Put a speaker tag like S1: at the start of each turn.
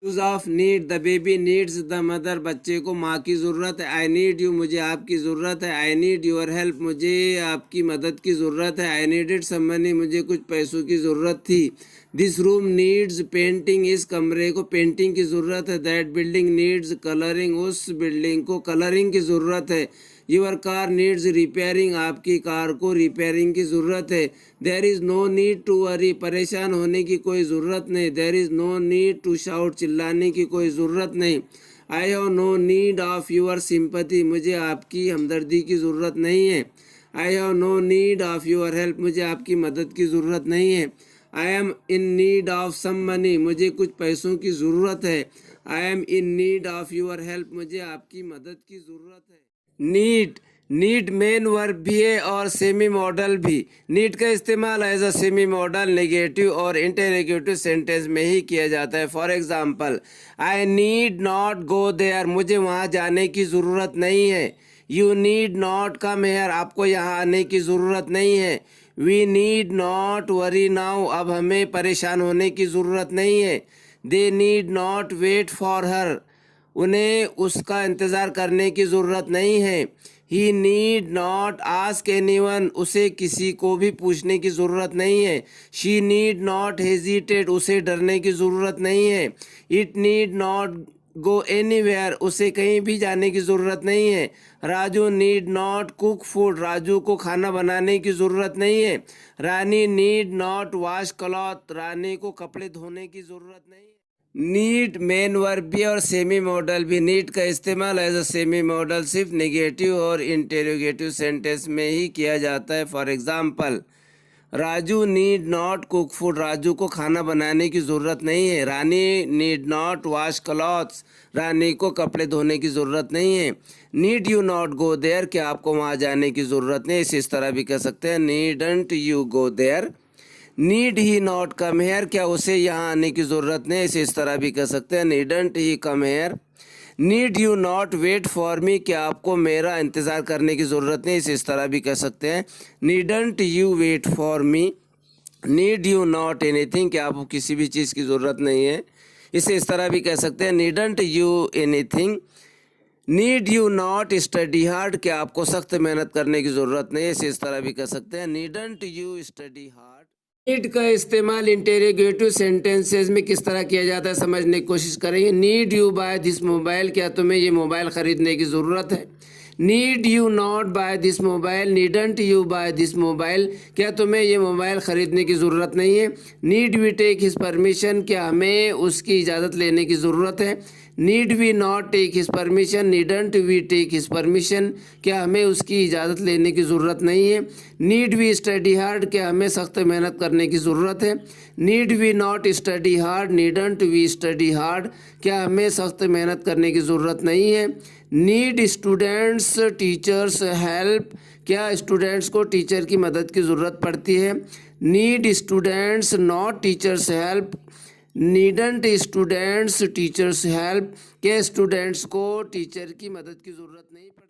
S1: Use of need, the baby needs the mother, बच्चे को माँ की ज़रूरत है। आई नीड यू, मुझे आपकी ज़रूरत है। आई नीड योर हेल्प, मुझे आपकी मदद की ज़रूरत है। आई नीडेड सम मनी, मुझे कुछ पैसों की ज़रूरत थी। दिस रूम नीड्स पेंटिंग, इस कमरे को पेंटिंग की ज़रूरत है। दैट बिल्डिंग नीड्स कलरिंग, उस बिल्डिंग को कलरिंग की ज़रूरत है। योर कार नीड्स रिपेयरिंग, आपकी कार को रिपेयरिंग की ज़रूरत है। There is no need to worry, परेशान होने की कोई ज़रूरत नहीं। There is no need to shout, चिल्लाने की कोई ज़रूरत नहीं। I have no need of your sympathy, मुझे आपकी हमदर्दी की ज़रूरत नहीं है। I have no need of your help, मुझे आपकी मदद की ज़रूरत नहीं है। I am in need of some money, मुझे कुछ पैसों की ज़रूरत है। I am in need of your help, मुझे आपकी मदद की ज़रूरत है। नीड, नीड मेन वर्ब भी है और सेमी मॉडल भी। नीड का इस्तेमाल as a semi modal negative और इंटेरोगेटिव सेंटेंस में ही किया जाता है। For example, I need not go there, मुझे वहाँ जाने की ज़रूरत नहीं है। You need not come here, आपको यहाँ आने की ज़रूरत नहीं है। We need not worry now, अब हमें परेशान होने की ज़रूरत नहीं है। They need not wait for her, उन्हें उसका इंतज़ार करने की ज़रूरत नहीं है। ही नीड नॉट आस्क एनीवन, उसे किसी को भी पूछने की ज़रूरत नहीं है। शी नीड नॉट हेजिटेट, उसे डरने की ज़रूरत नहीं है। It need not go anywhere, उसे कहीं भी जाने की ज़रूरत नहीं है। Raju need not cook food, Raju को खाना बनाने की ज़रूरत नहीं है। Rani need not wash cloth, रानी को कपड़े धोने की ज़रूरत नहीं है। नीड मेन वर्ब भी और सेमी मॉडल भी। नीड का इस्तेमाल एज अ सेमी मॉडल सिर्फ नेगेटिव और इंटेरोगेटिव सेंटेंस में ही किया जाता है। For example, Raju need not cook food, Raju को खाना बनाने की ज़रूरत नहीं है। Rani need not wash clothes, Rani को कपड़े धोने की ज़रूरत नहीं है। Need you not go there, क्या आपको वहाँ जाने की ज़रूरत नहीं। इस तरह भी कह सकते हैं, needn't you go there. Need he not come here, क्या उसे यहाँ आने की ज़रूरत नहीं। इस तरह भी कह सकते हैं, needn't he come here. Need you not wait for me, क्या आपको मेरा इंतज़ार करने की ज़रूरत नहीं। इस तरह भी कह सकते हैं, needn't you wait for me. Need you not anything, क्या आपको किसी भी चीज़ की ज़रूरत नहीं है। इसे इस तरह भी कह सकते हैं, needn't you anything. Need you not study hard, क्या आपको सख्त मेहनत करने की ज़रूरत नहीं है। इस तरह भी कह सकते हैं, needn't you study hard. Need का इस्तेमाल इंटेरोगेटिव सेंटेंसेस में किस तरह किया जाता है समझने की कोशिश करेंगे। Need you buy this mobile, क्या तुम्हें ये मोबाइल ख़रीदने की ज़रूरत है। Need you not buy this mobile, needn't you buy this mobile, क्या तुम्हें ये मोबाइल ख़रीदने की ज़रूरत नहीं है। Need we take his permission, क्या हमें उसकी इजाज़त लेने की ज़रूरत है। Need we not take his permission, needn't we take his permission, क्या हमें उसकी इजाज़त लेने की ज़रूरत नहीं है। नीड वी स्टडी हार्ड, क्या हमें सख्त मेहनत करने की ज़रूरत है। Need we not study hard, needn't we study hard, क्या हमें सख्त मेहनत करने की ज़रूरत नहीं है। नीड स्टूडेंट्स टीचर्स हेल्प, क्या स्टूडेंट्स को टीचर की मदद की ज़रूरत पड़ती है। Need students not teachers help, needn't students teachers help, क्या स्टूडेंट्स को टीचर की मदद की ज़रूरत नहीं पड़ती।